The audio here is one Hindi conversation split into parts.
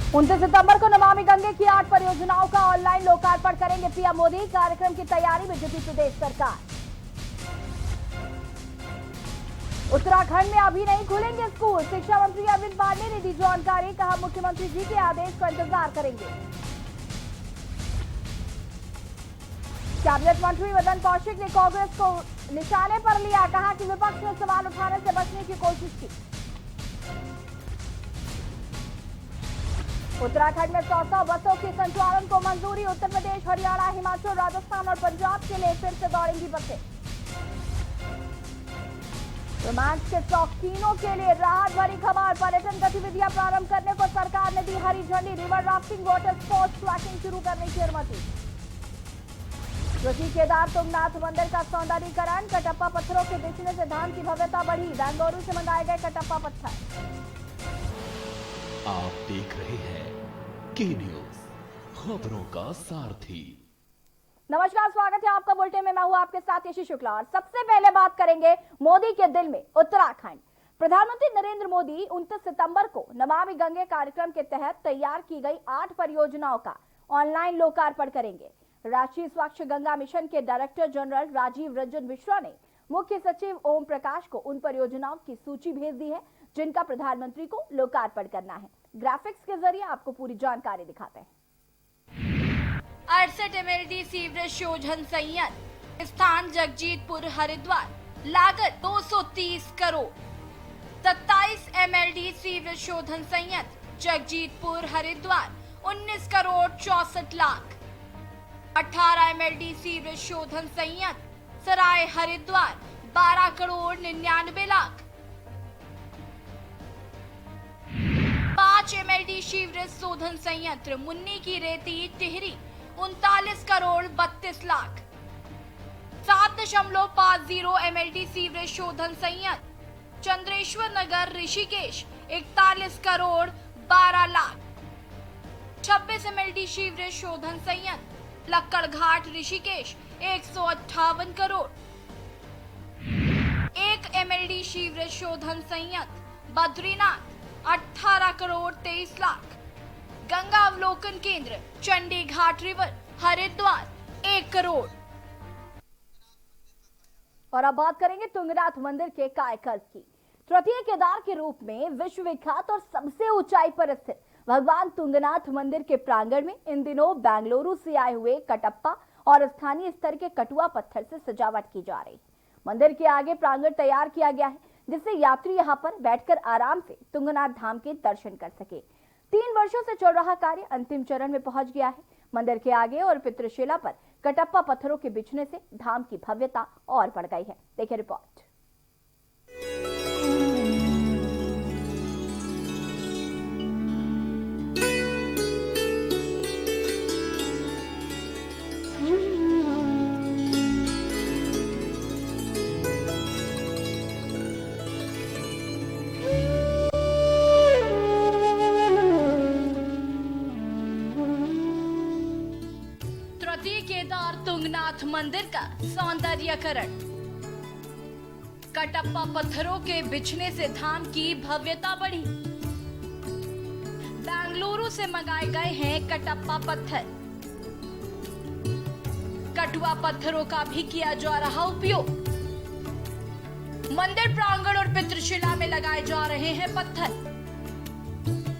29 सितंबर को नमामि गंगे की 8 परियोजनाओं का ऑनलाइन लोकार्पण करेंगे पीएम मोदी। कार्यक्रम की तैयारी में जुटी प्रदेश सरकार। उत्तराखंड में अभी नहीं खुलेंगे स्कूल, शिक्षा मंत्री अरविंद पांडे ने दी जानकारी। कहा, मुख्यमंत्री जी के आदेश का इंतजार करेंगे। कैबिनेट मंत्री मदन कौशिक ने कांग्रेस को निशाने पर लिया। कहा कि विपक्ष ने सवाल उठाने से बचने की कोशिश की। उत्तराखंड में 100 बसों के संचालन को मंजूरी। उत्तर प्रदेश, हरियाणा, हिमाचल, राजस्थान और पंजाब के लिए फिर से दौड़ेंगी बसें। रोमांच के शौकीनों के लिए राहत भरी खबर। पर्यटन गतिविधियां प्रारंभ करने को सरकार ने दी हरी झंडी। River rafting, water sports, trekking शुरू करने की अनुमति। ऋषि केदार तुंगनाथ मंदिर का सौंदर्यीकरण। कटप्पा पत्थरों के बिछने से धाम की भव्यता बढ़ी। बेंगलुरु से मंगाए गए कटप्पा पत्थर। आप देख रहे हैं के न्यूज, खबरों का सारथी। नमस्कार, स्वागत है आपका बुलेटिन में। मैं हूं आपके साथ यशी शुक्ला और सबसे पहले बात करेंगे मोदी के दिल में उत्तराखंड। प्रधानमंत्री नरेंद्र मोदी 29 सितंबर को नमामि गंगे कार्यक्रम के तहत तैयार की गई 8 परियोजनाओं का ऑनलाइन लोकार्पण करेंगे। राष्ट्रीय स्वच्छ गंगा मिशन के डायरेक्टर जनरल राजीव रंजन मिश्रा ने मुख्य सचिव ओम प्रकाश को उन परियोजनाओं की सूची भेज दी है जिनका प्रधानमंत्री को लोकार्पण करना है। ग्राफिक्स के जरिए आपको पूरी जानकारी दिखाते हैं। 68 MLD सीवरेज शोधन संयंत्र, स्थान जगजीतपुर हरिद्वार, लागत 230 करोड़। 27 MLD सीवरेज शोधन संयंत्र, जगजीतपुर हरिद्वार, 19 करोड़ 64 लाख। 18 MLD सीवरेज शोधन संयंत्र, सराय हरिद्वार, 12 करोड़ 99 लाख। 5 MLD सीवरेज शोधन संयंत्र, मुन्नी की रेती टिहरी, 39 करोड़ 32 लाख। 7.50 MLD सीवरेज शोधन संयंत्र, चंद्रेश्वर नगर ऋषिकेश, 41 करोड़ 12 लाख। 26 MLD सीवरेज शोधन संयंत्र, लक्कड़घाट ऋषिकेश, 158 करोड़। 1 MLD सीवरेज शोधन संयंत्र, बद्रीनाथ, 18 करोड़ 23 लाख। गंगा अवलोकन केंद्र, चंडी घाट रिवर, हरिद्वार, 1 करोड़। और अब बात करेंगे तुंगनाथ मंदिर के कायाकल्प की। तृतीय केदार के रूप में विश्व विख्यात और सबसे ऊंचाई पर स्थित भगवान तुंगनाथ मंदिर के प्रांगण में इन दिनों बेंगलुरु से आए हुए कटप्पा और स्थानीय स्तर के कटुआ पत्थर से सजावट की जा रही है। मंदिर के आगे प्रांगण तैयार किया गया है जिससे यात्री यहां पर बैठकर आराम से तुंगनाथ धाम के दर्शन कर सके। 3 वर्षों से चल रहा कार्य अंतिम चरण में पहुंच गया है। मंदिर के आगे और पितृशिला पर कटप्पा पत्थरों के बिछने से धाम की भव्यता और बढ़ गई है। देखिए रिपोर्ट। केदार तुंगनाथ मंदिर का सौंदर्यीकरण। कटप्पा पत्थरों के बिछने से धाम की भव्यता बढ़ी। बेंगलुरु से मंगाए गए हैं कटप्पा पत्थर। कटुआ पत्थरों का भी किया जा रहा उपयोग। मंदिर प्रांगण और पितृशिला में लगाए जा रहे हैं पत्थर।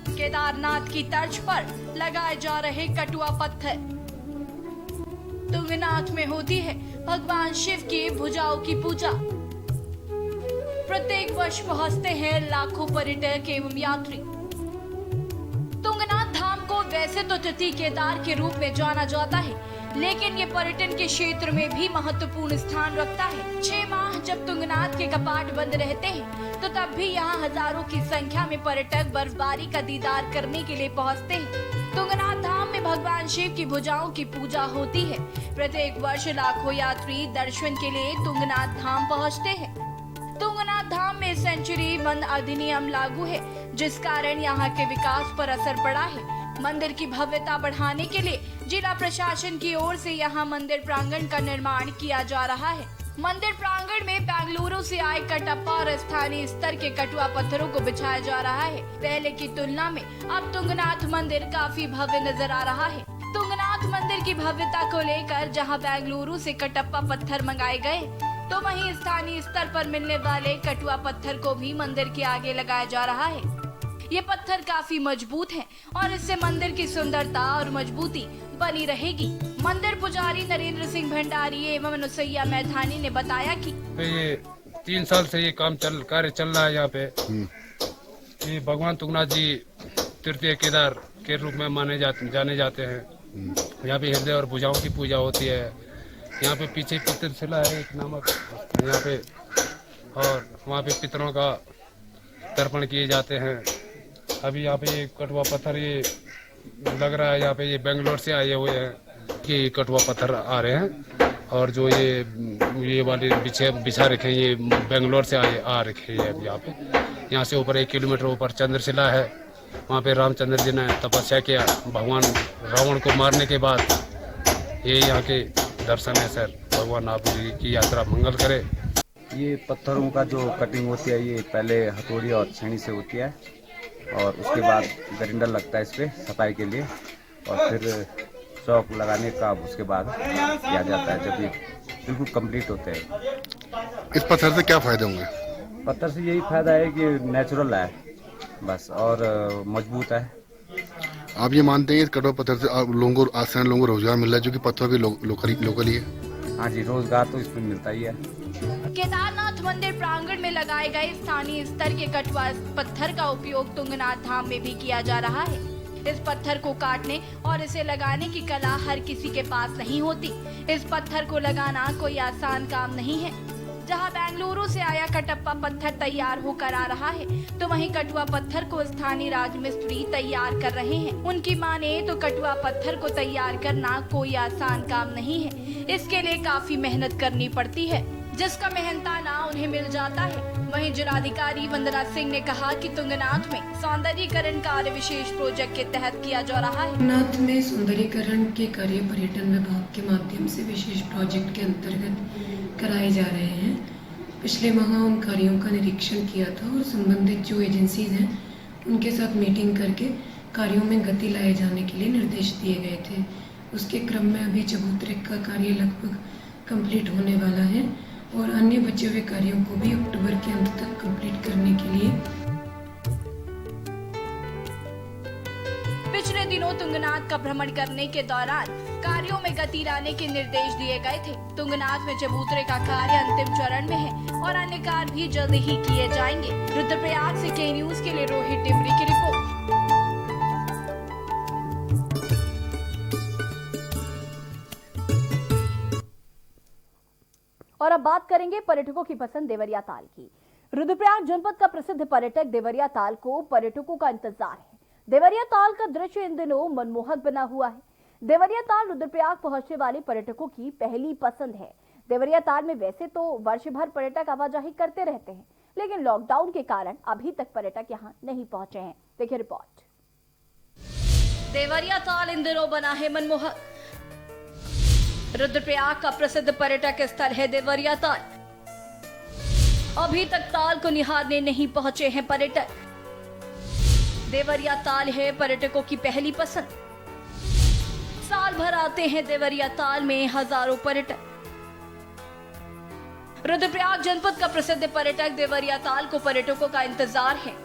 केदारनाथ की तर्ज पर लगाए जा रहे कटुआ पत्थर। तुंगनाथ में होती है भगवान शिव की भुजाओं की पूजा। प्रत्येक वर्ष पहुंचते हैं लाखों पर्यटक एवं यात्री। तुंगनाथ धाम को वैसे तो तृतीय केदार के रूप में जाना जाता है, लेकिन ये पर्यटन के क्षेत्र में भी महत्वपूर्ण स्थान रखता है। 6 माह जब तुंगनाथ के कपाट बंद रहते हैं तो तब भी यहाँ हजारों की संख्या में पर्यटक बर्फबारी का दीदार करने के लिए पहुँचते हैं। तुंगनाथ धाम में भगवान शिव की भुजाओं की पूजा होती है। प्रत्येक वर्ष लाखों यात्री दर्शन के लिए तुंगनाथ धाम पहुँचते हैं। तुंगनाथ धाम में सेंचुरी बंद अधिनियम लागू है, जिस कारण यहाँ के विकास पर असर पड़ा है। मंदिर की भव्यता बढ़ाने के लिए जिला प्रशासन की ओर से यहाँ मंदिर प्रांगण का निर्माण किया जा रहा है। मंदिर प्रांगण में बेंगलुरु से आए कटप्पा और स्थानीय स्तर के कटुआ पत्थरों को बिछाया जा रहा है। पहले की तुलना में अब तुंगनाथ मंदिर काफी भव्य नजर आ रहा है। तुंगनाथ मंदिर की भव्यता को लेकर जहां बेंगलुरु से कटप्पा पत्थर मंगाए गए, तो वहीं स्थानीय स्तर पर मिलने वाले कटुआ पत्थर को भी मंदिर के आगे लगाया जा रहा है। ये पत्थर काफी मजबूत हैं और इससे मंदिर की सुंदरता और मजबूती बनी रहेगी। मंदिर पुजारी नरेंद्र सिंह भंडारी एवं अनुसैया मैथानी ने बताया कि ये 3 साल से ये कार्य चल रहा है यहाँ पे। ये भगवान तुंगनाथ जी तृतीय केदार के रूप में जाने जाते हैं। यहाँ पे हृदय और भुजाओं की पूजा होती है। यहाँ पे पीछे पितर शिला है एक नामक यहाँ पे, और वहाँ पे पितरों का तर्पण किए जाते हैं। अभी यहाँ पे ये कटुआ पत्थर ये लग रहा है, यहाँ पे ये बेंगलोर से आए हुए हैं कि कटुआ पत्थर आ रहे हैं, और जो ये वाले बिछा रखे हैं ये बेंगलोर से आ रखे हैं यहाँ पे। यहाँ से ऊपर 1 किलोमीटर ऊपर चंद्रशिला है, वहाँ पे रामचंद्र जी ने तपस्या किया भगवान रावण को मारने के बाद। ये यहाँ के दर्शन है सर। भगवान आप जी की यात्रा मंगल करे। ये पत्थरों का जो कटिंग होती है ये पहले हथौड़ी और छेनी से होती है, और उसके बाद गरिंडर लगता है इस पे सफाई के लिए, और फिर चौक लगाने का उसके बाद किया जाता है जब ये बिल्कुल कंप्लीट होते हैं। इस पत्थर से क्या फायदे होंगे? पत्थर से यही फायदा है कि नेचुरल है बस, और मजबूत है। आप ये मानते हैं इस कटुआ पत्थर से आप लोगों को रोजगार मिल रहा है, जो कि पत्थरों की लोकली है? हाँ जी, रोजगार तो इसमें मिलता ही है। केदारनाथ मंदिर प्रांगण में लगाए गए स्थानीय स्तर के कटुआ पत्थर का उपयोग तुंगनाथ धाम में भी किया जा रहा है। इस पत्थर को काटने और इसे लगाने की कला हर किसी के पास नहीं होती। इस पत्थर को लगाना कोई आसान काम नहीं है। जहां बेंगलुरु से आया कटप्पा पत्थर तैयार होकर आ रहा है, तो वहीं कटुआ पत्थर को स्थानीय राजमिस्त्री तैयार कर रहे हैं। उनकी माने तो कटुआ पत्थर को तैयार करना कोई आसान काम नहीं है। इसके लिए काफी मेहनत करनी पड़ती है, जिसका मेहनताना उन्हें मिल जाता है। वहीं जिलाधिकारी वंदना सिंह ने कहा कि तुंगनाथ में सौंदर्यीकरण कार्य विशेष प्रोजेक्ट के तहत किया जा रहा है। तुंगनाथ में सौंदर्यीकरण के कार्य पर्यटन विभाग के माध्यम से विशेष प्रोजेक्ट के अंतर्गत कराए जा रहे हैं। पिछले माह उन कार्यों का निरीक्षण किया था और संबंधित जो एजेंसीज हैं उनके साथ मीटिंग करके कार्यों में गति लाए जाने के लिए निर्देश दिए गए थे। उसके क्रम में अभी चबूतरे का कार्य लगभग कंप्लीट होने वाला है, और अन्य बचे हुए कार्यों को भी अक्टूबर के अंत तक कंप्लीट करने के लिए। पिछले दिनों तुंगनाथ का भ्रमण करने के दौरान कार्यों में गति लाने के निर्देश दिए गए थे। तुंगनाथ में चबूतरे का कार्य अंतिम चरण में है और अन्य कार्य भी जल्द ही किए जाएंगे। रुद्रप्रयाग से के न्यूज के लिए रोहित टिमरी की रिपोर्ट। और अब बात करेंगे पर्यटकों की पसंद देवरिया ताल की। रुद्रप्रयाग जनपद का प्रसिद्ध पर्यटक देवरिया ताल को पर्यटकों का इंतजार है। देवरिया ताल का दृश्य इन दिनों मनमोहक बना हुआ है। देवरिया ताल रुद्रप्रयाग पहुंचने वाले पर्यटकों की पहली पसंद है। देवरिया ताल में वैसे तो वर्ष भर पर्यटक आवाजाही करते रहते हैं, लेकिन लॉकडाउन के कारण अभी तक पर्यटक यहां नहीं पहुंचे हैं। देखिए रिपोर्ट। देवरिया ताल इन दिनों बना है मनमोहक। रुद्रप्रयाग का प्रसिद्ध पर्यटक स्थल है देवरिया ताल। अभी तक ताल को निहारने नहीं पहुंचे हैं पर्यटक। देवरिया ताल है पर्यटकों की पहली पसंद। साल भर आते हैं देवरिया ताल में हजारों पर्यटक। रुद्रप्रयाग जनपद का प्रसिद्ध पर्यटक देवरिया ताल को पर्यटकों का इंतजार है।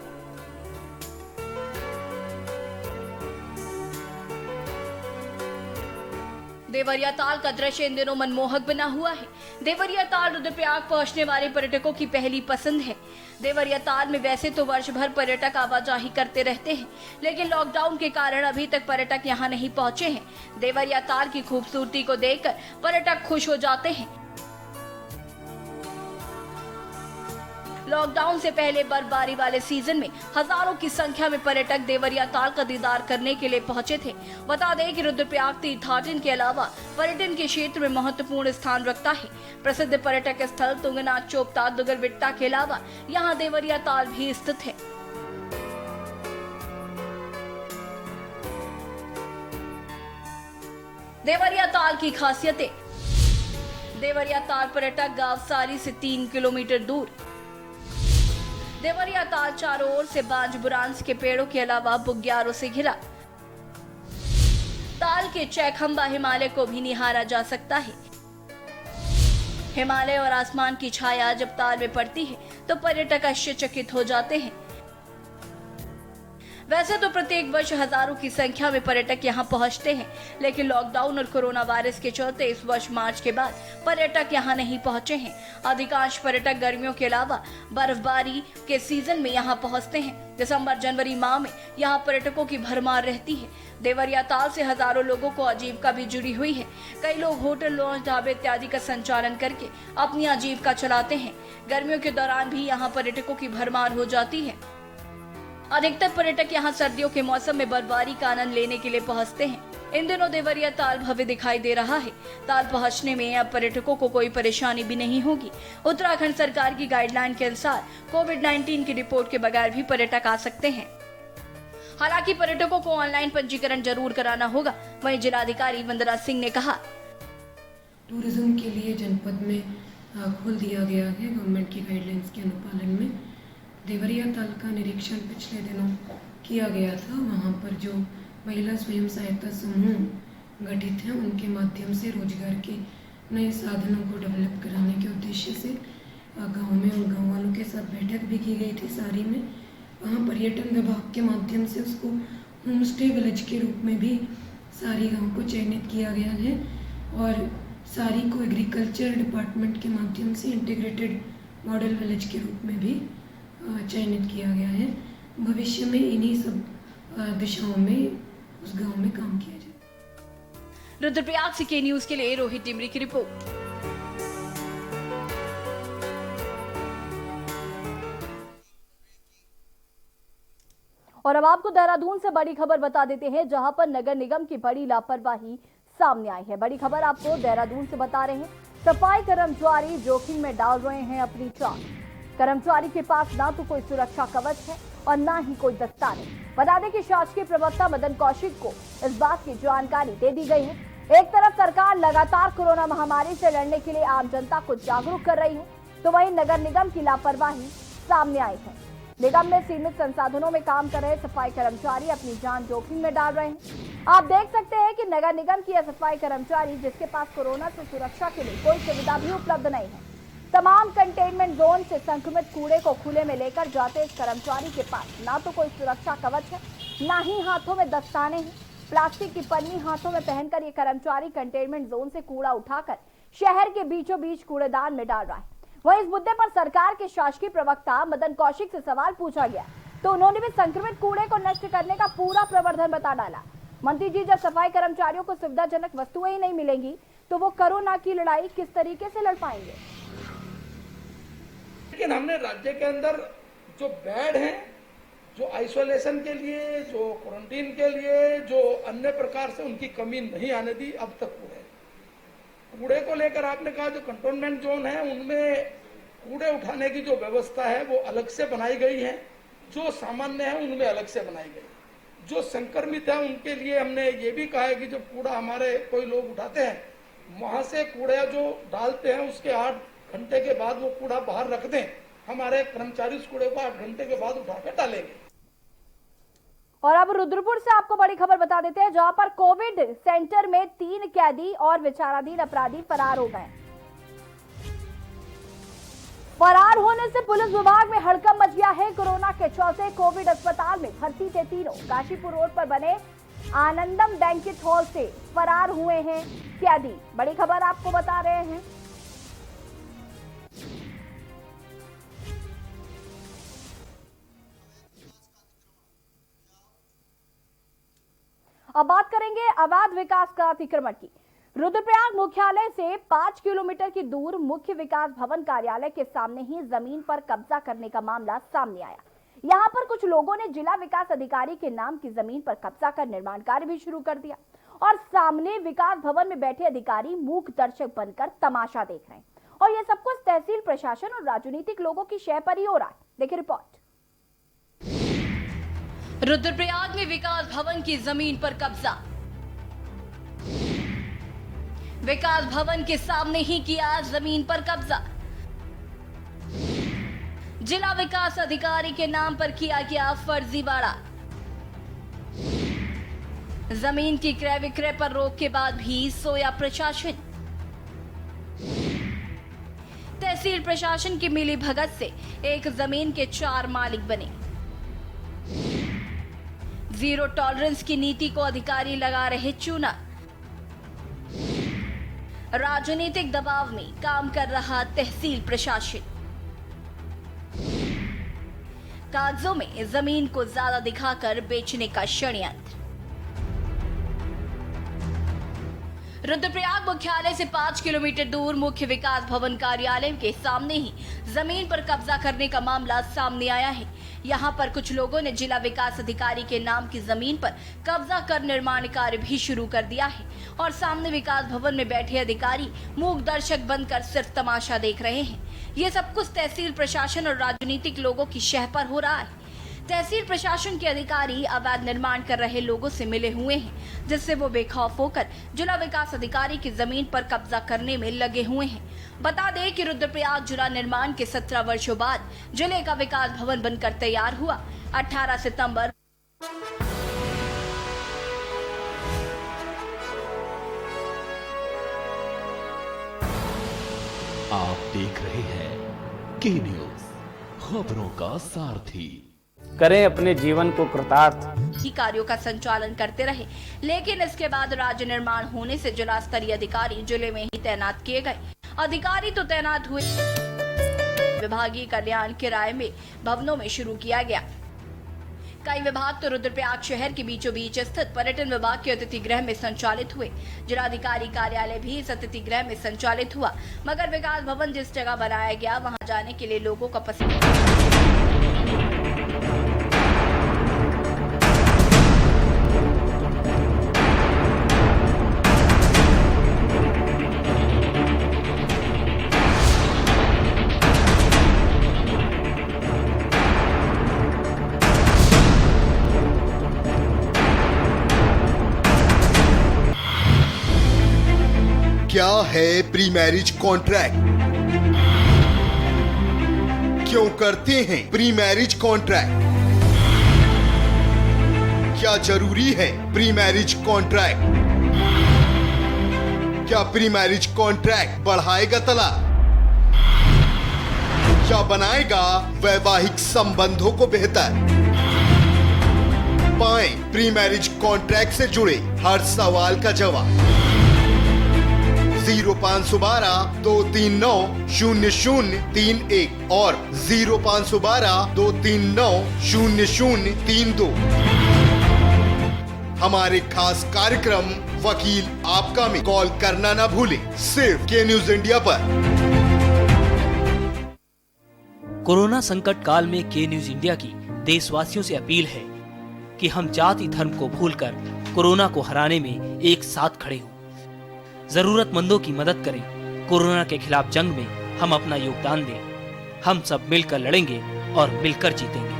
देवरिया ताल का दृश्य इन दिनों मनमोहक बना हुआ है। देवरिया ताल रुद्रप्रयाग पहुंचने वाले पर्यटकों की पहली पसंद है। देवरिया ताल में वैसे तो वर्ष भर पर्यटक आवाजाही करते रहते हैं, लेकिन लॉकडाउन के कारण अभी तक पर्यटक यहां नहीं पहुंचे हैं। देवरिया ताल की खूबसूरती को देखकर पर्यटक खुश हो जाते हैं। लॉकडाउन से पहले बर्फबारी वाले सीजन में हजारों की संख्या में पर्यटक देवरिया ताल का दीदार करने के लिए पहुंचे थे। बता दें कि रुद्रप्रयाग तीर्थाटन के अलावा पर्यटन के क्षेत्र में महत्वपूर्ण स्थान रखता है। प्रसिद्ध पर्यटक स्थल तुंगनाथ चोपता दुगरविट्टा के अलावा यहां देवरिया ताल भी स्थित है। देवरिया ताल की खासियतें। देवरिया ताल पर्यटक गांव सारी से 3 किलोमीटर दूर। देवरिया ताल चारों ओर से बांज बुरांस के पेड़ों के अलावा बुग्यारों से घिरा। ताल के चैखंबा हिमालय को भी निहारा जा सकता है। हिमालय और आसमान की छाया जब ताल में पड़ती है तो पर्यटक आश्चर्यचकित हो जाते हैं। वैसे तो प्रत्येक वर्ष हजारों की संख्या में पर्यटक यहां पहुंचते हैं, लेकिन लॉकडाउन और कोरोना वायरस के चलते इस वर्ष मार्च के बाद पर्यटक यहां नहीं पहुंचे हैं। अधिकांश पर्यटक गर्मियों के अलावा बर्फबारी के सीजन में यहां पहुंचते हैं। दिसंबर जनवरी माह में यहां पर्यटकों की भरमार रहती है। देवरिया ताल से हजारों लोगों को आजीविका भी जुड़ी हुई है। कई लोग होटल, लॉज, ढाबे इत्यादि का संचालन करके अपनी आजीविका चलाते हैं। गर्मियों के दौरान भी यहाँ पर्यटकों की भरमार हो जाती है। अधिकतर पर्यटक यहाँ सर्दियों के मौसम में बर्फबारी का आनंद लेने के लिए पहुँचते हैं। इन दिनों देवरिया ताल भव्य दिखाई दे रहा है। ताल पहुँचने में अब पर्यटकों को कोई परेशानी भी नहीं होगी। उत्तराखंड सरकार की गाइडलाइन के अनुसार कोविड-19 की रिपोर्ट के बगैर भी पर्यटक आ सकते हैं। हालांकि पर्यटकों को ऑनलाइन पंजीकरण जरूर कराना होगा। वहीं जिलाधिकारी वंदना सिंह ने कहा, टूरिज्म के लिए जनपद में खोल दिया गया है गवर्नमेंट की गाइडलाइंस के अनुपालन में। देवरिया ताल का निरीक्षण पिछले दिनों किया गया था। वहाँ पर जो महिला स्वयं सहायता समूह गठित हैं उनके माध्यम से रोजगार के नए साधनों को डेवलप कराने के उद्देश्य से गांव में उन गाँव वालों के साथ बैठक भी की गई थी सारी में। वहाँ पर्यटन विभाग के माध्यम से उसको होम स्टे विलेज के रूप में भी सारी गाँव को चयनित किया गया है और सारी को एग्रीकल्चर डिपार्टमेंट के माध्यम से इंटीग्रेटेड मॉडल विलेज के रूप में भी चयनित किया गया है। भविष्य में इन्हीं सब दिशाओं में उस गांव में काम किया जाए। रुद्रप्रयाग से के न्यूज के लिए रोहित डिमरी की रिपोर्ट। और अब आपको देहरादून से बड़ी खबर बता देते हैं, जहां पर नगर निगम की बड़ी लापरवाही सामने आई है। बड़ी खबर आपको देहरादून से बता रहे हैं। सफाई कर्मचारी जोखिम में डाल रहे हैं अपनी जान। कर्मचारी के पास ना तो कोई सुरक्षा कवच है और ना ही कोई दस्ताने। बता दें कि शासकीय प्रवक्ता मदन कौशिक को इस बात की जानकारी दे दी गई है। एक तरफ सरकार लगातार कोरोना महामारी से लड़ने के लिए आम जनता को जागरूक कर रही है, तो वहीं नगर निगम की लापरवाही सामने आई है। निगम में सीमित संसाधनों में काम कर रहे सफाई कर्मचारी अपनी जान जोखिम में डाल रहे हैं। आप देख सकते हैं कि नगर निगम की सफाई कर्मचारी, जिसके पास कोरोना से सुरक्षा के लिए कोई सुविधा भी उपलब्ध नहीं है, तमाम कंटेनमेंट जोन से संक्रमित कूड़े को खुले में लेकर जाते इस कर्मचारी के पास ना तो कोई सुरक्षा कवच है, ना ही हाथों में दस्ताने हैं। प्लास्टिक की पन्नी हाथों में पहनकर ये कर्मचारी कंटेनमेंट जोन से कूड़ा उठाकर शहर के बीचों बीच कूड़ेदान में डाल रहा है। वहीं इस मुद्दे पर सरकार के शासकीय प्रवक्ता मदन कौशिक से सवाल पूछा गया तो उन्होंने भी संक्रमित कूड़े को नष्ट करने का पूरा प्रवर्धन बता डाला। मंत्री जी, जब सफाई कर्मचारियों को सुविधाजनक वस्तुएं ही नहीं मिलेंगी तो वो कोरोना की लड़ाई किस तरीके से लड़ पाएंगे? लेकिन हमने राज्य के अंदर जो बेड हैं, जो आइसोलेशन के लिए, जो क्वारंटीन के लिए, जो अन्य प्रकार से उनकी कमी नहीं आने दी अब तक। कूड़े को लेकर आपने कहा जो कंटोनमेंट जोन है उनमें कूड़े उठाने की जो व्यवस्था है वो अलग से बनाई गई है, जो सामान्य है उनमें अलग से बनाई गई। जो संक्रमित है उनके लिए हमने ये भी कहा है कि जब कूड़ा हमारे कोई लोग उठाते हैं वहां से कूड़ा जो डालते हैं उसके 8 घंटे के बाद वो कूड़ा बाहर रख दें। हमारे कर्मचारी उस कूड़े को 8 घंटे के बाद उठा के डालेंगे। और अब रुद्रपुर से आपको बड़ी खबर बता देते हैं, जहां पर कोविड सेंटर में 3 कैदी और विचाराधीन अपराधी फरार हो गए। फरार होने से पुलिस विभाग में हड़कंप मच गया है। कोरोना के चलते कोविड अस्पताल में भर्ती थे तीनों काशीपुर रोड पर बने आनंदम बैंकेट हॉल से फरार हुए हैं कैदी। बड़ी खबर आपको बता रहे हैं। अब बात करेंगे अवैध विकास का अतिक्रमण की। रुद्रप्रयाग मुख्यालय से 5 किलोमीटर की दूर मुख्य विकास भवन कार्यालय के सामने ही जमीन पर कब्जा करने का मामला सामने आया। यहां पर कुछ लोगों ने जिला विकास अधिकारी के नाम की जमीन पर कब्जा कर निर्माण कार्य भी शुरू कर दिया और सामने विकास भवन में बैठे अधिकारी मूक दर्शक बनकर तमाशा देख रहे हैं। और यह सब कुछ तहसील प्रशासन और राजनीतिक लोगों की शय पर ही हो रहा है। देखिए रिपोर्ट। रुद्रप्रयाग में विकास भवन की जमीन पर कब्जा। विकास भवन के सामने ही किया जमीन पर कब्जा। जिला विकास अधिकारी के नाम पर किया गया फर्जीवाड़ा। जमीन की क्रय विक्रय पर रोक के बाद भी सोया प्रशासन। तहसील प्रशासन की मिली भगत से एक जमीन के 4 मालिक बने। जीरो टॉलरेंस की नीति को अधिकारी लगा रहे चूना। राजनीतिक दबाव में काम कर रहा तहसील प्रशासन। कागजों में जमीन को ज्यादा दिखाकर बेचने का षड्यंत्र। रुद्रप्रयाग मुख्यालय से 5 किलोमीटर दूर मुख्य विकास भवन कार्यालय के सामने ही जमीन पर कब्जा करने का मामला सामने आया है। यहां पर कुछ लोगों ने जिला विकास अधिकारी के नाम की जमीन पर कब्जा कर निर्माण कार्य भी शुरू कर दिया है और सामने विकास भवन में बैठे अधिकारी मूक दर्शक बनकर सिर्फ तमाशा देख रहे हैं। ये सब कुछ तहसील प्रशासन और राजनीतिक लोगों की शह पर हो रहा है। तहसील प्रशासन के अधिकारी अवैध निर्माण कर रहे लोगों से मिले हुए हैं, जिससे वो बेखौफ होकर जिला विकास अधिकारी की जमीन पर कब्जा करने में लगे हुए हैं। बता दें कि रुद्रप्रयाग जिला निर्माण के 17 वर्षों बाद जिले का विकास भवन बनकर तैयार हुआ। 18 सितंबर आप देख रहे हैं के न्यूज, खबरों का सारथी। करें अपने जीवन को कृतार्थ। ही कार्यों का संचालन करते रहे, लेकिन इसके बाद राज्य निर्माण होने से जिला स्तरीय अधिकारी जिले में ही तैनात किए गए। अधिकारी तो तैनात हुए, विभागीय कल्याण किराए में भवनों में शुरू किया गया। कई विभाग तो रुद्रप्रयाग शहर के बीचों बीच स्थित पर्यटन विभाग के अतिथि गृह में संचालित हुए। जिलाधिकारी कार्यालय भी इस अतिथि गृह में संचालित हुआ, मगर विकास भवन जिस जगह बनाया गया वहां जाने के लिए लोगों का पसंद। क्या है प्री मैरिज कॉन्ट्रैक्ट? क्यों करते हैं प्री मैरिज कॉन्ट्रैक्ट? क्या जरूरी है प्री मैरिज कॉन्ट्रैक्ट? क्या प्री मैरिज कॉन्ट्रैक्ट बढ़ाएगा तलाक? क्या बनाएगा वैवाहिक संबंधों को बेहतर? पाएं प्री मैरिज कॉन्ट्रैक्ट से जुड़े हर सवाल का जवाब। 0512-239-0031 और 0512-239-0032। हमारे खास कार्यक्रम वकील आपका में कॉल करना ना भूलें, सिर्फ के न्यूज इंडिया पर। कोरोना संकट काल में के न्यूज इंडिया की देशवासियों से अपील है कि हम जाति धर्म को भूलकर कोरोना को हराने में एक साथ खड़े हों। जरूरतमंदों की मदद करें। कोरोना के खिलाफ जंग में हम अपना योगदान दें। हम सब मिलकर लड़ेंगे और मिलकर जीतेंगे।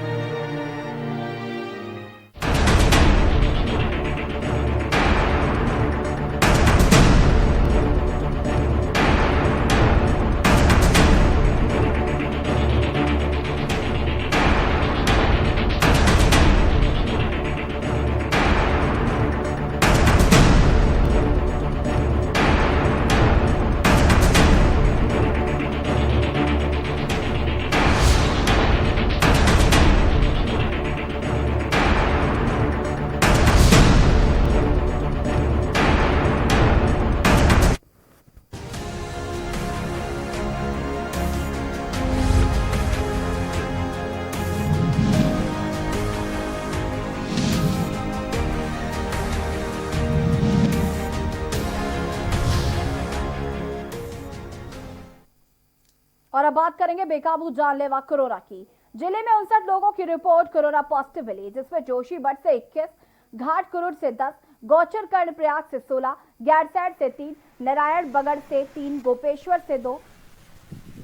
और अब बात करेंगे बेकाबू जानलेवा कोरोना की। जिले में 59 लोगों की रिपोर्ट कोरोना पॉजिटिव मिली, जिसमें जोशीमठ से 21, घाट कुरुड से 10, गौचर कर्णप्रयाग से 16, गैरसैंण से 3, नारायण बगड़ से 3, गोपेश्वर से 2,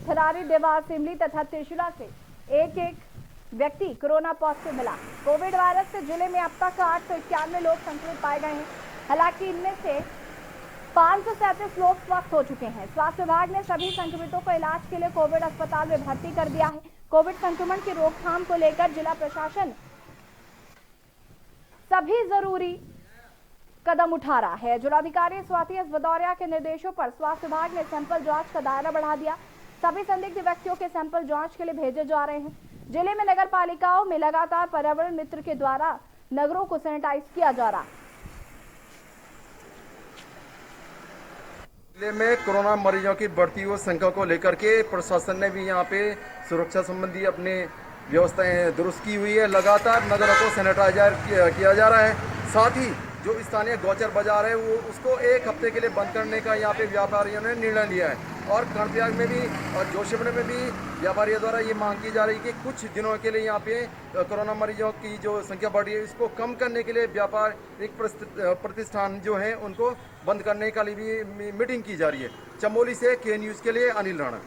थरारी देवा सिमली तथा त्रिशूला से एक व्यक्ति कोरोना पॉजिटिव मिला। कोविड वायरस से जिले में अब तक 891 लोग संक्रमित पाए गए हैं। हालांकि इनमें से 537 लोग स्वस्थ हो चुके हैं। स्वास्थ्य विभाग ने सभी संक्रमितों को इलाज के लिए कोविड अस्पताल में भर्ती कर दिया है। कोविड संक्रमण की रोकथाम को लेकर जिला प्रशासन सभी जरूरी कदम उठा रहा है। जिलाधिकारी स्वाति एस भदौरिया के निर्देशों पर स्वास्थ्य विभाग ने सैंपल जांच का दायरा बढ़ा दिया। सभी संदिग्ध व्यक्तियों के सैंपल जांच के लिए भेजे जा रहे हैं। जिले में नगर पालिकाओं में लगातार पर्यावरण मित्र के द्वारा नगरों को सैनिटाइज किया जा रहा है। जिले में कोरोना मरीजों की बढ़ती हुई संख्या को लेकर के प्रशासन ने भी यहाँ पे सुरक्षा संबंधी अपने व्यवस्थाएं दुरुस्त की हुई है। लगातार नगरों को सैनिटाइजर किया जा रहा है। साथ ही जो स्थानीय गौचर बाजार है वो उसको एक हफ्ते के लिए बंद करने का यहाँ पे व्यापारियों ने निर्णय लिया है। और कर्णप्रयाग में भी और जोशीमठ में भी व्यापारियों द्वारा ये मांग की जा रही है कि कुछ दिनों के लिए यहाँ पे कोरोना मरीजों की जो संख्या बढ़ रही है इसको कम करने के लिए व्यापारिक प्रतिष्ठान जो है उनको बंद करने के लिए भी मीटिंग की जा रही है। चमोली से के न्यूज के लिए अनिल राणा।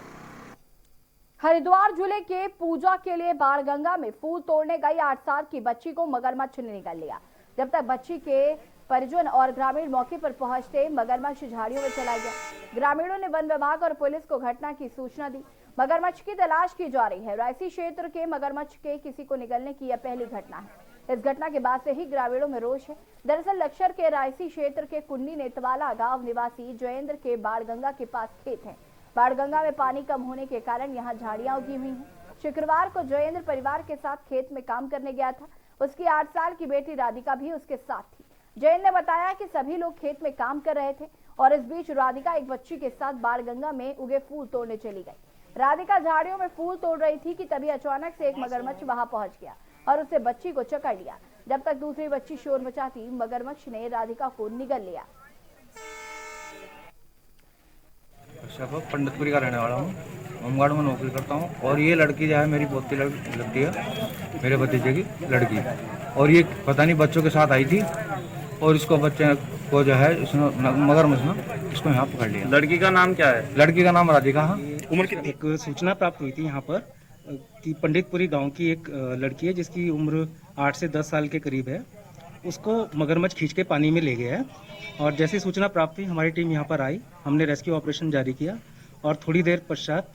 हरिद्वार जिले के पूजा के लिए बाणगंगा में फूल तोड़ने गई 8 साल की बच्ची को मगरमच्छ ने निगल लिया। जब तक बच्ची के परिजन और ग्रामीण मौके पर पहुंचते मगरमच्छ झाड़ियों में चला गया। ग्रामीणों ने वन विभाग और पुलिस को घटना की सूचना दी। मगरमच्छ की तलाश की जा रही है। रायसी क्षेत्र के मगरमच्छ के किसी को निगलने की यह पहली घटना है। इस घटना के बाद से ही ग्रामीणों में रोष है। दरअसल लक्ष्यर के रायसी क्षेत्र के कुन्नी नेतवाला गांव निवासी जयेंद्र के बाणगंगा के पास खेत है। बाणगंगा में पानी कम होने के कारण यहाँ झाड़ियां उगी हुई हैं। शुक्रवार को जयेंद्र परिवार के साथ खेत में काम करने गया था। उसकी 8 साल की बेटी राधिका भी उसके साथ थी। जयेंद्र ने बताया कि सभी लोग खेत में काम कर रहे थे और इस बीच राधिका एक बच्ची के साथ बाणगंगा में उगे फूल तोड़ने चली गई। राधिका झाड़ियों में फूल तोड़ रही थी कि तभी अचानक से एक मगरमच्छ वहां पहुंच गया और उससे बच्ची को जकड़ लिया। जब तक दूसरी बच्ची शोर मचाती मगरमच्छ ने राधिका को निगल लिया। पंडितपुरी का रहने वाला हूँ, होमगार्ड में नौकरी करता हूँ और ये लड़की जो है मेरी पोती लगती है, मेरे भतीजे की लड़की। और ये पता नहीं बच्चों के साथ आई थी और इसको बच्चे को जो है इसने मगरमच्छ ने इसको यहाँ पकड़ लिया। लड़की का नाम क्या है? लड़की का नाम राधिका है। उम्र कितनी? एक सूचना प्राप्त हुई थी यहाँ पर कि पंडितपुरी गांव की एक लड़की है जिसकी उम्र 8 से 10 साल के करीब है। उसको मगरमच्छ खींच के पानी में ले गया है और जैसी सूचना प्राप्त हुई हमारी टीम यहाँ पर आई। हमने रेस्क्यू ऑपरेशन जारी किया और थोड़ी देर पश्चात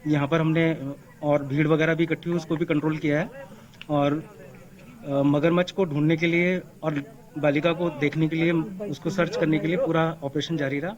यहाँ पर हमने और भीड़ वगैरह भी इकट्ठी हुई, उसको भी कंट्रोल किया है और मगरमच्छ को ढूंढने के लिए और बालिका को देखने के लिए, उसको सर्च करने के लिए पूरा ऑपरेशन जारी रहा।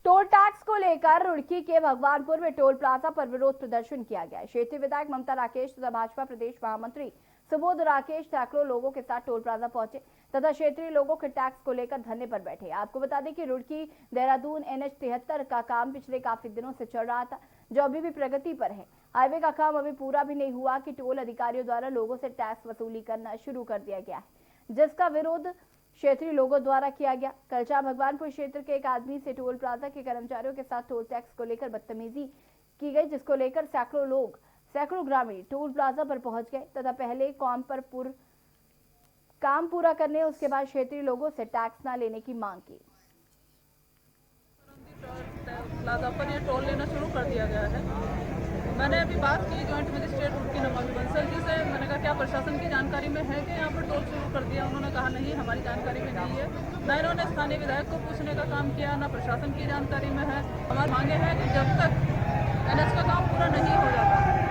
टोल टैक्स को लेकर रुड़की के भगवानपुर में टोल प्लाजा पर विरोध प्रदर्शन किया गया। क्षेत्रीय विधायक ममता राकेश तथा भाजपा प्रदेश महामंत्री सुबोध राकेश सैकड़ों लोगों के साथ टोल प्लाजा पहुंचे तथा क्षेत्रीय लोगों के टैक्स को लेकर धरने पर बैठे। आपको बता दें कि रुड़की देहरादून NH 73 का काम पिछले काफी दिनों से चल रहा था, जो अभी भी प्रगति पर है। हाईवे का काम अभी पूरा भी नहीं हुआ कि टोल अधिकारियों द्वारा लोगों से टैक्स वसूली करना शुरू कर दिया गया है, जिसका विरोध क्षेत्रीय लोगों द्वारा किया गया। कल शाम भगवानपुर क्षेत्र के एक आदमी से टोल प्लाजा के कर्मचारियों के साथ टोल टैक्स को लेकर बदतमीजी की गई, जिसको लेकर सैकड़ों ग्रामीण टोल प्लाजा पर पहुंच गए तथा पहले काम पूरा करने उसके बाद क्षेत्रीय लोगों से टैक्स न लेने की मांग की। प्लाजा पर ये टोल लेना शुरू कर दिया गया है। मैंने अभी बात की जॉइंट मजिस्ट्रेट रुड़की नमामि बंसल जी से। मैंने कहा क्या प्रशासन की जानकारी में है कि यहाँ पर टोल शुरू कर दिया? उन्होंने कहा नहीं, हमारी जानकारी में नहीं है। न इन्होंने स्थानीय विधायक को पूछने का काम किया, न प्रशासन की जानकारी में है। हमारी मांगे हैं कि जब तक NH का काम पूरा नहीं हो जाता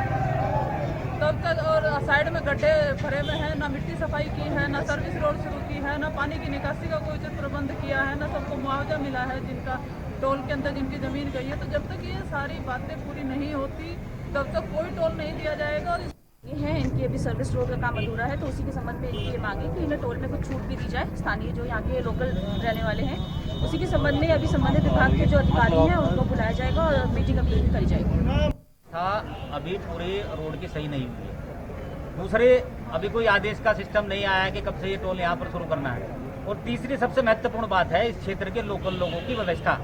तब तक, और साइड में गड्ढे भरे हुए हैं, ना मिट्टी सफाई की है, ना सर्विस रोड शुरू की है, ना पानी की निकासी का कोई उचित प्रबंध किया है, ना सबको मुआवजा मिला है जिनका टोल के अंदर जिनकी जमीन गई है। तो जब तक ये सारी बातें पूरी नहीं होती तब तक कोई टोल नहीं दिया जाएगा। और है इनकी अभी सर्विस रोड का काम अधूरा है, तो उसी के संबंध में इनकी ये मांगे कि इन्हें टोल में कुछ छूट भी दी जाए। स्थानीय जो यहाँ के लोकल रहने वाले हैं उसी के संबंध में अभी संबंधित विभाग के जो अधिकारी हैं उनको बुलाया जाएगा और मीटिंग अभी करी जाएगी। अभी पूरी रोड की सही नहीं हुई है। दूसरे अभी कोई आदेश का सिस्टम नहीं आया है कि कब से ये टोल यहाँ पर शुरू करना है। और तीसरी सबसे महत्वपूर्ण बात है इस क्षेत्र के लोकल लोगों की व्यवस्था।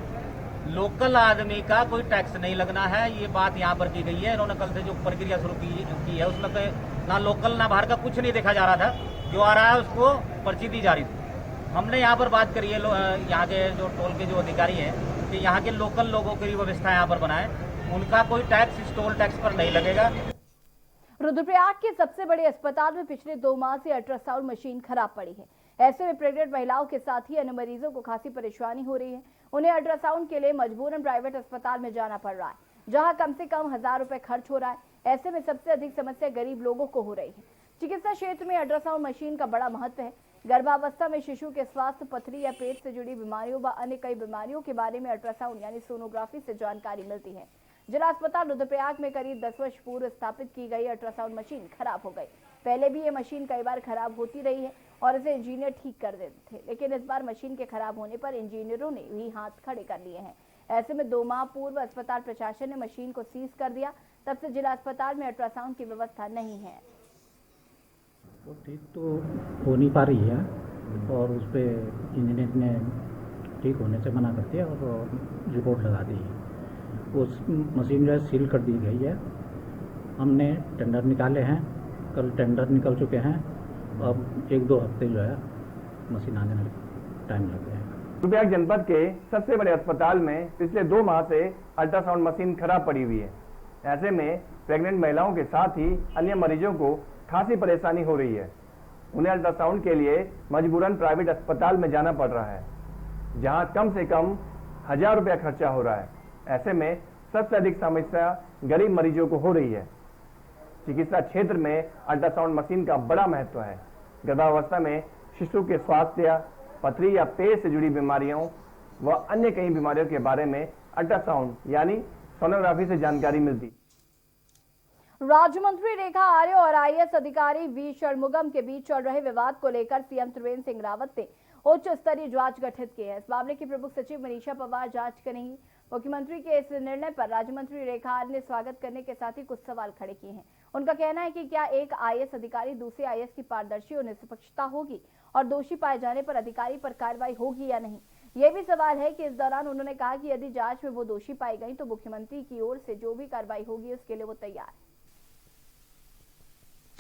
लोकल आदमी का कोई टैक्स नहीं लगना है, ये बात यहाँ पर की गई है। इन्होंने कल से जो प्रक्रिया शुरू की है उसमें ना लोकल ना बाहर का कुछ नहीं देखा जा रहा था। जो आ रहा है उसको पर्ची दी जा रही थी। हमने यहाँ पर बात करी है यहाँ के जो टोल के जो अधिकारी हैं कि यहाँ के लोकल लोगों की व्यवस्था यहाँ पर बनाए, उनका कोई टैक्स इस टोल टैक्स पर नहीं लगेगा। रुद्रप्रयाग के सबसे बड़े अस्पताल में पिछले 2 माह से अल्ट्रासाउंड मशीन खराब पड़ी है। ऐसे में प्रेग्नेंट महिलाओं के साथ ही अन्य मरीजों को खासी परेशानी हो रही है। उन्हें अल्ट्रासाउंड के लिए मजबूरन प्राइवेट अस्पताल में जाना पड़ रहा है, जहां कम से कम 1000 रुपए खर्च हो रहा है। ऐसे में सबसे अधिक समस्या गरीब लोगों को हो रही है। चिकित्सा क्षेत्र में अल्ट्रासाउंड मशीन का बड़ा महत्व है। गर्भावस्था में शिशु के स्वास्थ्य, पथरी या पेट से जुड़ी बीमारियों व अन्य कई बीमारियों के बारे में अल्ट्रासाउंड यानी सोनोग्राफी से जानकारी मिलती है। जिला अस्पताल रुद्रप्रयाग में करीब 10 वर्ष पूर्व स्थापित की गई अल्ट्रासाउंड मशीन खराब हो गई। पहले भी ये मशीन कई बार खराब होती रही है और इसे इंजीनियर ठीक कर देते थे, लेकिन इस बार मशीन के खराब होने पर इंजीनियरों ने भी हाथ खड़े कर लिए हैं। ऐसे में 2 माह पूर्व अस्पताल प्रशासन ने मशीन को सीज कर दिया। तब से जिला अस्पताल में अल्ट्रासाउंड की व्यवस्था नहीं है। वो ठीक तो हो नहीं पा रही है और उस पर इंजीनियर ने ठीक होने से मना कर दिया और रिपोर्ट लगा दी है। उस मशीन जो है सील कर दी गई है। हमने टेंडर निकाले हैं, कल टेंडर निकल चुके हैं। अब 1-2 हफ्ते जो है मशीन आने में टाइम लग गया है। रुद्रप्रयाग जनपद के सबसे बड़े अस्पताल में पिछले 2 माह से अल्ट्रासाउंड मशीन खराब पड़ी हुई है। ऐसे में प्रेग्नेंट महिलाओं के साथ ही अन्य मरीजों को खासी परेशानी हो रही है। उन्हें अल्ट्रासाउंड के लिए मजबूरन प्राइवेट अस्पताल में जाना पड़ रहा है, जहां कम से कम 1000 रुपया खर्चा हो रहा है। ऐसे में सबसे अधिक समस्या गरीब मरीजों को हो रही है। चिकित्सा क्षेत्र में अल्ट्रासाउंड मशीन का बड़ा महत्व है। गर्भावस्था में शिशु के स्वास्थ्य, पथरी या पेट से जुड़ी बीमारियों व अन्य कई बीमारियों के बारे में अल्ट्रासाउंड यानी सोनोग्राफी से जानकारी मिलती। राज्य मंत्री रेखा आर्य और आईएएस अधिकारी वी षणमुगम के बीच चल रहे विवाद को लेकर सीएम त्रिवेंद्र सिंह रावत ने उच्च स्तरीय जांच गठित की है। इस मामले की प्रमुख सचिव मनीषा पवार जांच करेंगी। मुख्यमंत्री के इस निर्णय पर राज्य मंत्री रेखा आर्य ने स्वागत करने के साथ ही कुछ सवाल खड़े किए हैं। उनका कहना है कि क्या एक आईएएस अधिकारी दूसरे आईएएस की पारदर्शी और निष्पक्षता होगी और दोषी पाए जाने पर अधिकारी पर कार्रवाई होगी या नहीं। ये भी सवाल है कि इस दौरान उन्होंने कहा कि यदि जांच में वो दोषी पाई गई तो मुख्यमंत्री की ओर से जो भी कार्रवाई होगी उसके लिए वो तैयार है।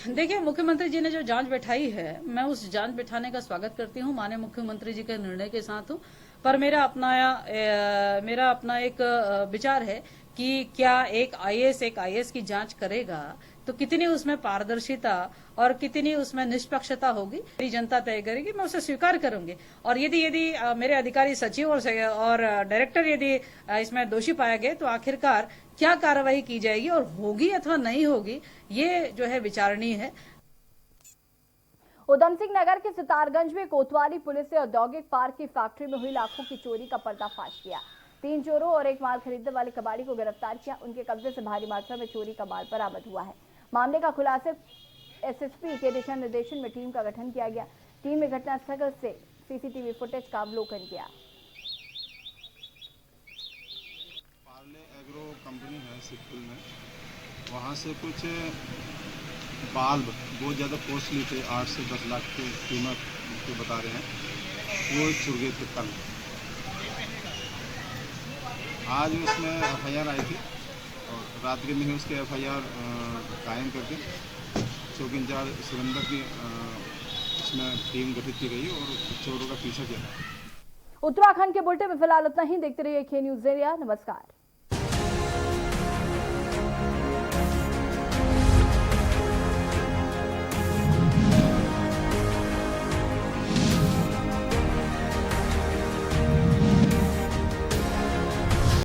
देखिए, मुख्यमंत्री जी ने जो जांच बैठाई है, मैं उस जांच बैठाने का स्वागत करती हूँ। माननीय मुख्यमंत्री जी के निर्णय के साथ हूँ, पर मेरा अपना एक विचार है कि क्या एक आईएएस की जांच करेगा तो कितनी उसमें पारदर्शिता और कितनी उसमें निष्पक्षता होगी, मेरी जनता तय करेगी। मैं उसे स्वीकार करूंगी और यदि मेरे अधिकारी सचिव और डायरेक्टर यदि इसमें दोषी पाया गए तो आखिरकार क्या कार्रवाई की जाएगी और होगी अथवा नहीं होगी, ये जो है विचारणीय है। उधम सिंह नगर के सितारगंज में कोतवाली पुलिस ने औद्योगिक पार्क की फैक्ट्री में हुई लाखों की चोरी का पर्दाफाश किया। 3 चोरों और एक माल खरीदने वाले कबाड़ी को गिरफ्तार किया। उनके कब्जे से भारी मात्रा में चोरी का माल बरामद हुआ है। मामले का खुलासे एसएसपी के दिशा निर्देशन में टीम का गठन किया गया। टीम ने घटनास्थल से सीसीटीवी फुटेज का अवलोकन किया। पार्ले एग्रो कंपनी है सिक्किम में, वहाँ से कुछ बाल्ब बहुत ज़्यादा कॉस्टली थे, 8 से 10 लाख की कीमत के बता रहे हैं, वो चुर गए थे कल। आज उसमें एफआईआर आई थी और रात के दिन उसके एफआईआर कायम करके चौकी इंचार्ज सुरेंद्र की इसमें टीम गठित की गई और चोरों का पीछा किया। उत्तराखंड के बुलेटिन में फिलहाल इतना ही। देखते रहिए के न्यूज़ इंडिया। नमस्कार।